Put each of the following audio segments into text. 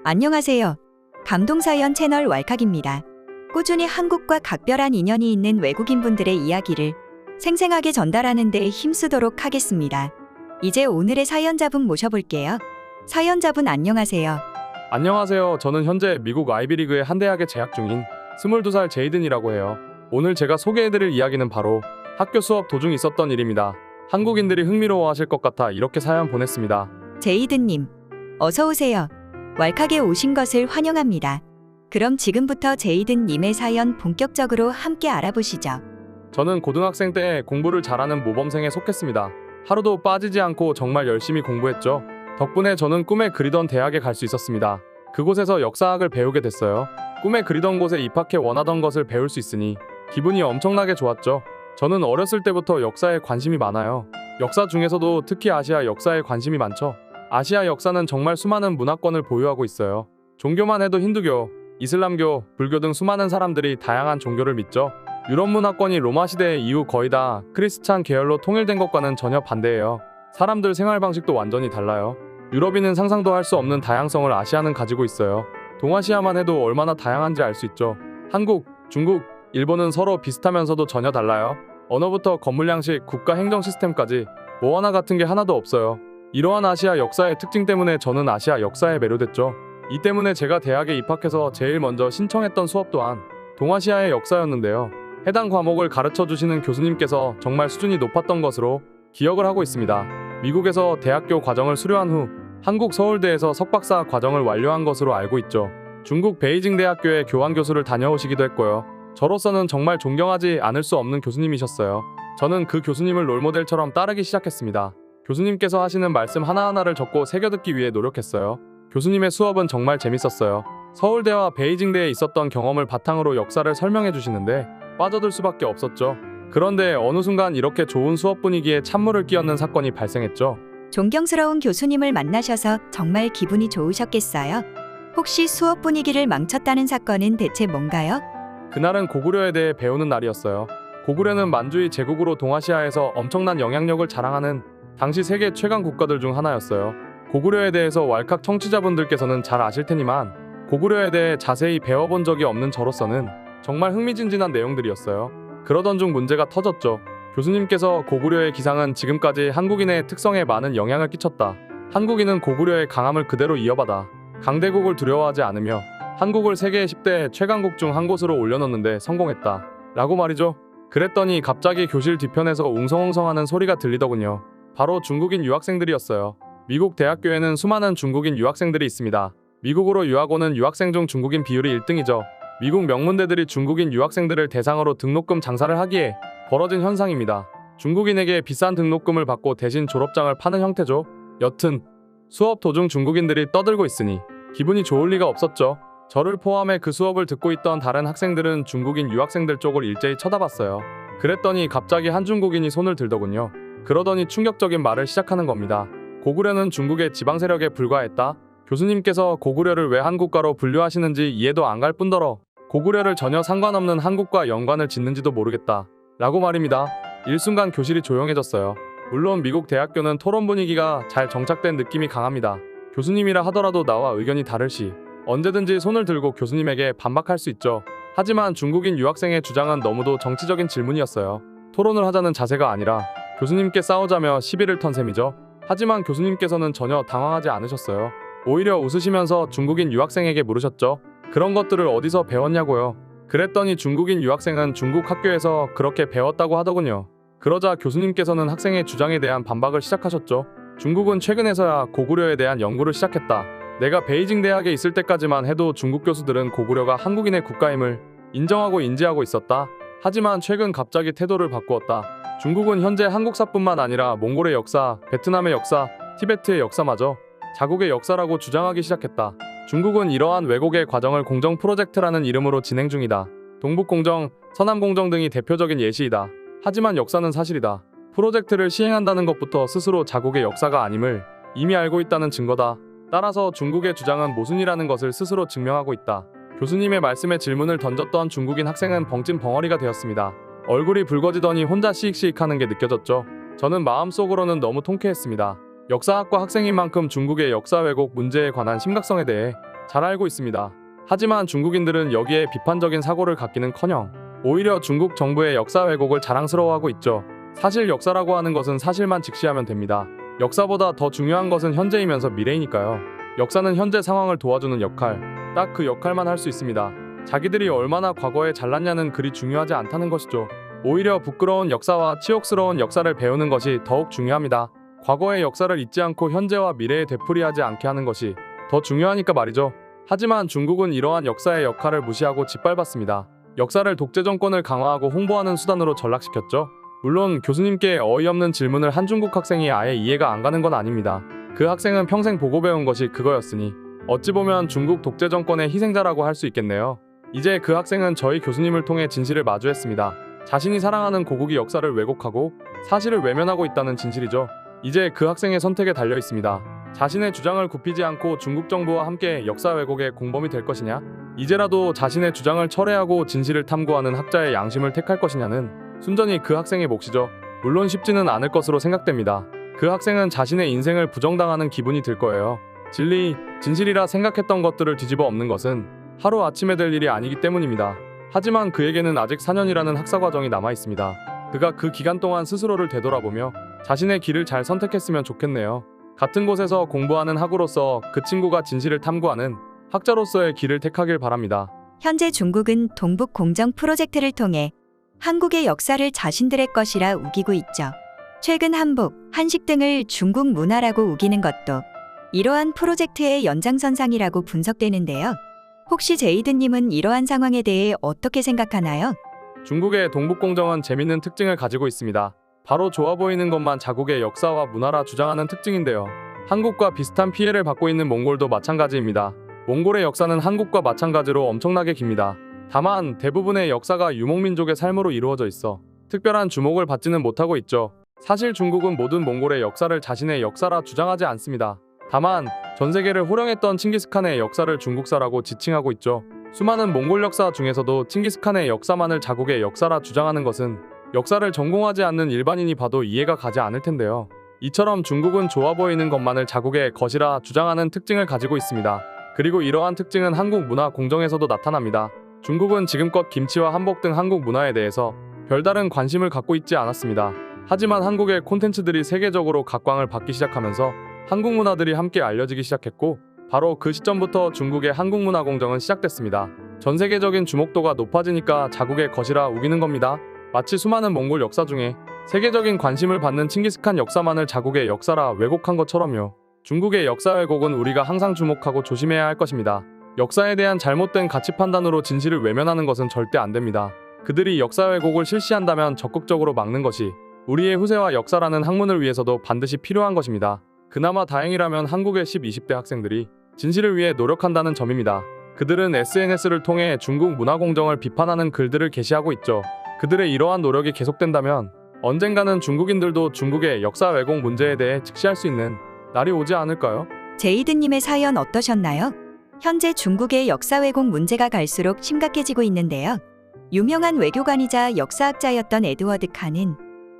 안녕하세요. 감동사연 채널 왈칵입니다. 꾸준히 한국과 각별한 인연이 있는 외국인분들의 이야기를 생생하게 전달하는 데 힘쓰도록 하겠습니다. 이제 오늘의 사연자분 모셔볼게요. 사연자분 안녕하세요. 안녕하세요. 저는 현재 미국 아이비리그의 한 대학에 재학 중인 22살 제이든이라고 해요. 오늘 제가 소개해드릴 이야기는 바로 학교 수업 도중 있었던 일입니다. 한국인들이 흥미로워하실 것 같아 이렇게 사연 보냈습니다. 제이든님, 어서오세요. 왈칵에 오신 것을 환영합니다. 그럼 지금부터 제이든님의 사연 본격적으로 함께 알아보시죠. 저는 고등학생 때 공부를 잘하는 모범생에 속했습니다. 하루도 빠지지 않고 정말 열심히 공부했죠. 덕분에 저는 꿈에 그리던 대학에 갈 수 있었습니다. 그곳에서 역사학을 배우게 됐어요. 꿈에 그리던 곳에 입학해 원하던 것을 배울 수 있으니 기분이 엄청나게 좋았죠. 저는 어렸을 때부터 역사에 관심이 많아요. 역사 중에서도 특히 아시아 역사에 관심이 많죠. 아시아 역사는 정말 수많은 문화권을 보유하고 있어요. 종교만 해도 힌두교, 이슬람교, 불교 등 수많은 사람들이 다양한 종교를 믿죠. 유럽 문화권이 로마 시대 이후 거의 다 크리스찬 계열로 통일된 것과는 전혀 반대예요. 사람들 생활 방식도 완전히 달라요. 유럽인은 상상도 할 수 없는 다양성을 아시아는 가지고 있어요. 동아시아만 해도 얼마나 다양한지 알 수 있죠. 한국, 중국, 일본은 서로 비슷하면서도 전혀 달라요. 언어부터 건물 양식, 국가 행정 시스템까지 뭐 하나 같은 게 하나도 없어요. 이러한 아시아 역사의 특징 때문에 저는 아시아 역사에 매료됐죠. 이 때문에 제가 대학에 입학해서 제일 먼저 신청했던 수업 또한 동아시아의 역사였는데요. 해당 과목을 가르쳐 주시는 교수님께서 정말 수준이 높았던 것으로 기억을 하고 있습니다. 미국에서 대학교 과정을 수료한 후 한국 서울대에서 석박사 과정을 완료한 것으로 알고 있죠. 중국 베이징 대학교에 교환 교수를 다녀오시기도 했고요. 저로서는 정말 존경하지 않을 수 없는 교수님이셨어요. 저는 그 교수님을 롤모델처럼 따르기 시작했습니다. 교수님께서 하시는 말씀 하나하나를 적고 새겨듣기 위해 노력했어요. 교수님의 수업은 정말 재밌었어요. 서울대와 베이징대에 있었던 경험을 바탕으로 역사를 설명해 주시는데 빠져들 수밖에 없었죠. 그런데 어느 순간 이렇게 좋은 수업 분위기에 찬물을 끼얹는 사건이 발생했죠. 존경스러운 교수님을 만나셔서 정말 기분이 좋으셨겠어요? 혹시 수업 분위기를 망쳤다는 사건은 대체 뭔가요? 그날은 고구려에 대해 배우는 날이었어요. 고구려는 만주의 제국으로 동아시아에서 엄청난 영향력을 자랑하는 당시 세계 최강 국가들 중 하나였어요. 고구려에 대해서 왈칵 청취자분들께서는 잘 아실 테니만 고구려에 대해 자세히 배워본 적이 없는 저로서는 정말 흥미진진한 내용들이었어요. 그러던 중 문제가 터졌죠. 교수님께서 고구려의 기상은 지금까지 한국인의 특성에 많은 영향을 끼쳤다. 한국인은 고구려의 강함을 그대로 이어받아 강대국을 두려워하지 않으며 한국을 세계 10대 최강국 중 한 곳으로 올려놓는데 성공했다. 라고 말이죠. 그랬더니 갑자기 교실 뒤편에서 웅성웅성하는 소리가 들리더군요. 바로 중국인 유학생들이었어요. 미국 대학교에는 수많은 중국인 유학생들이 있습니다. 미국으로 유학 오는 유학생 중 중국인 비율이 1등이죠. 미국 명문대들이 중국인 유학생들을 대상으로 등록금 장사를 하기에 벌어진 현상입니다. 중국인에게 비싼 등록금을 받고 대신 졸업장을 파는 형태죠. 여튼 수업 도중 중국인들이 떠들고 있으니 기분이 좋을 리가 없었죠. 저를 포함해 그 수업을 듣고 있던 다른 학생들은 중국인 유학생들 쪽을 일제히 쳐다봤어요. 그랬더니 갑자기 한 중국인이 손을 들더군요. 그러더니 충격적인 말을 시작하는 겁니다. 고구려는 중국의 지방 세력에 불과했다. 교수님께서 고구려를 왜 한국과로 분류하시는지 이해도 안 갈 뿐더러 고구려를 전혀 상관없는 한국과 연관을 짓는지도 모르겠다. 라고 말입니다. 일순간 교실이 조용해졌어요. 물론 미국 대학교는 토론 분위기가 잘 정착된 느낌이 강합니다. 교수님이라 하더라도 나와 의견이 다를 시 언제든지 손을 들고 교수님에게 반박할 수 있죠. 하지만 중국인 유학생의 주장은 너무도 정치적인 질문이었어요. 토론을 하자는 자세가 아니라 교수님께 싸우자며 시비를 턴 셈이죠. 하지만 교수님께서는 전혀 당황하지 않으셨어요. 오히려 웃으시면서 중국인 유학생에게 물으셨죠. 그런 것들을 어디서 배웠냐고요. 그랬더니 중국인 유학생은 중국 학교에서 그렇게 배웠다고 하더군요. 그러자 교수님께서는 학생의 주장에 대한 반박을 시작하셨죠. 중국은 최근에서야 고구려에 대한 연구를 시작했다. 내가 베이징 대학에 있을 때까지만 해도 중국 교수들은 고구려가 한국인의 국가임을 인정하고 인지하고 있었다. 하지만 최근 갑자기 태도를 바꾸었다. 중국은 현재 한국사뿐만 아니라 몽골의 역사, 베트남의 역사, 티베트의 역사마저 자국의 역사라고 주장하기 시작했다. 중국은 이러한 왜곡의 과정을 공정 프로젝트라는 이름으로 진행 중이다. 동북공정, 서남공정 등이 대표적인 예시이다. 하지만 역사는 사실이다. 프로젝트를 시행한다는 것부터 스스로 자국의 역사가 아님을 이미 알고 있다는 증거다. 따라서 중국의 주장은 모순이라는 것을 스스로 증명하고 있다. 교수님의 말씀에 질문을 던졌던 중국인 학생은 벙찐 벙어리가 되었습니다. 얼굴이 붉어지더니 혼자 시익시익하는 게 느껴졌죠. 저는 마음속으로는 너무 통쾌했습니다. 역사학과 학생인 만큼 중국의 역사 왜곡 문제에 관한 심각성에 대해 잘 알고 있습니다. 하지만 중국인들은 여기에 비판적인 사고를 갖기는커녕 오히려 중국 정부의 역사 왜곡을 자랑스러워하고 있죠. 사실 역사라고 하는 것은 사실만 직시하면 됩니다. 역사보다 더 중요한 것은 현재이면서 미래이니까요. 역사는 현재 상황을 도와주는 역할, 딱 그 역할만 할 수 있습니다. 자기들이 얼마나 과거에 잘났냐는 그리 중요하지 않다는 것이죠. 오히려 부끄러운 역사와 치욕스러운 역사를 배우는 것이 더욱 중요합니다. 과거의 역사를 잊지 않고 현재와 미래에 되풀이하지 않게 하는 것이 더 중요하니까 말이죠. 하지만 중국은 이러한 역사의 역할을 무시하고 짓밟았습니다. 역사를 독재 정권을 강화하고 홍보하는 수단으로 전락시켰죠. 물론 교수님께 어이없는 질문을 한 중국 학생이 아예 이해가 안 가는 건 아닙니다. 그 학생은 평생 보고 배운 것이 그거였으니 어찌 보면 중국 독재 정권의 희생자라고 할 수 있겠네요. 이제 그 학생은 저희 교수님을 통해 진실을 마주했습니다. 자신이 사랑하는 고국이 역사를 왜곡하고 사실을 외면하고 있다는 진실이죠. 이제 그 학생의 선택에 달려 있습니다. 자신의 주장을 굽히지 않고 중국 정부와 함께 역사 왜곡의 공범이 될 것이냐? 이제라도 자신의 주장을 철회하고 진실을 탐구하는 학자의 양심을 택할 것이냐는 순전히 그 학생의 몫이죠. 물론 쉽지는 않을 것으로 생각됩니다. 그 학생은 자신의 인생을 부정당하는 기분이 들 거예요. 진리, 진실이라 생각했던 것들을 뒤집어 엎는 것은 하루아침에 될 일이 아니기 때문입니다. 하지만 그에게는 아직 4년이라는 학사 과정이 남아 있습니다. 그가 그 기간 동안 스스로를 되돌아보며 자신의 길을 잘 선택했으면 좋겠네요. 같은 곳에서 공부하는 학우로서 그 친구가 진실을 탐구하는 학자로서의 길을 택하길 바랍니다. 현재 중국은 동북 공정 프로젝트를 통해 한국의 역사를 자신들의 것이라 우기고 있죠. 최근 한복, 한식 등을 중국 문화라고 우기는 것도 이러한 프로젝트의 연장선상이라고 분석되는데요. 혹시 제이드님은 이러한 상황에 대해 어떻게 생각하나요? 중국의 동북공정은 재밌는 특징을 가지고 있습니다. 바로 좋아 보이는 것만 자국의 역사와 문화라 주장하는 특징인데요. 한국과 비슷한 피해를 받고 있는 몽골도 마찬가지입니다. 몽골의 역사는 한국과 마찬가지로 엄청나게 깁니다. 다만 대부분의 역사가 유목민족의 삶으로 이루어져 있어 특별한 주목을 받지는 못하고 있죠. 사실 중국은 모든 몽골의 역사를 자신의 역사라 주장하지 않습니다. 다만 전 세계를 호령했던 칭기스칸의 역사를 중국사라고 지칭하고 있죠. 수많은 몽골 역사 중에서도 칭기스칸의 역사만을 자국의 역사라 주장하는 것은 역사를 전공하지 않는 일반인이 봐도 이해가 가지 않을 텐데요. 이처럼 중국은 좋아 보이는 것만을 자국의 것이라 주장하는 특징을 가지고 있습니다. 그리고 이러한 특징은 한국 문화 공정에서도 나타납니다. 중국은 지금껏 김치와 한복 등 한국 문화에 대해서 별다른 관심을 갖고 있지 않았습니다. 하지만 한국의 콘텐츠들이 세계적으로 각광을 받기 시작하면서 한국 문화들이 함께 알려지기 시작했고 바로 그 시점부터 중국의 한국 문화 공정은 시작됐습니다. 전 세계적인 주목도가 높아지니까 자국의 것이라 우기는 겁니다. 마치 수많은 몽골 역사 중에 세계적인 관심을 받는 칭기스칸 역사만을 자국의 역사라 왜곡한 것처럼요. 중국의 역사 왜곡은 우리가 항상 주목하고 조심해야 할 것입니다. 역사에 대한 잘못된 가치 판단으로 진실을 외면하는 것은 절대 안 됩니다. 그들이 역사 왜곡을 실시한다면 적극적으로 막는 것이 우리의 후세와 역사라는 학문을 위해서도 반드시 필요한 것입니다. 그나마 다행이라면 한국의 10, 20대 학생들이 진실을 위해 노력한다는 점입니다. 그들은 SNS를 통해 중국 문화 공정을 비판하는 글들을 게시하고 있죠. 그들의 이러한 노력이 계속된다면 언젠가는 중국인들도 중국의 역사 왜곡 문제에 대해 직시할 수 있는 날이 오지 않을까요? 제이드님의 사연 어떠셨나요? 현재 중국의 역사 왜곡 문제가 갈수록 심각해지고 있는데요. 유명한 외교관이자 역사학자였던 에드워드 칸은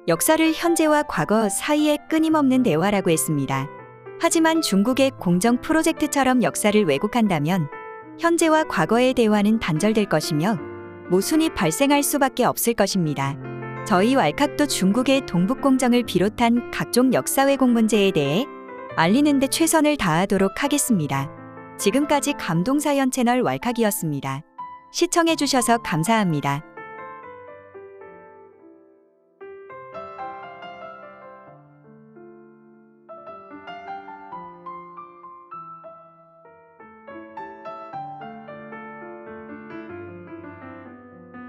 역사를 현재와 과거 사이에 끊임없는 대화라고 했습니다. 하지만 중국의 공정 프로젝트처럼 역사를 왜곡한다면 현재와 과거의 대화는 단절될 것이며 모순이 발생할 수밖에 없을 것입니다. 저희 왈칵도 중국의 동북공정을 비롯한 각종 역사 왜곡 문제에 대해 알리는 데 최선을 다하도록 하겠습니다. 지금까지 감동사연 채널 왈칵이었습니다. 시청해주셔서 감사합니다.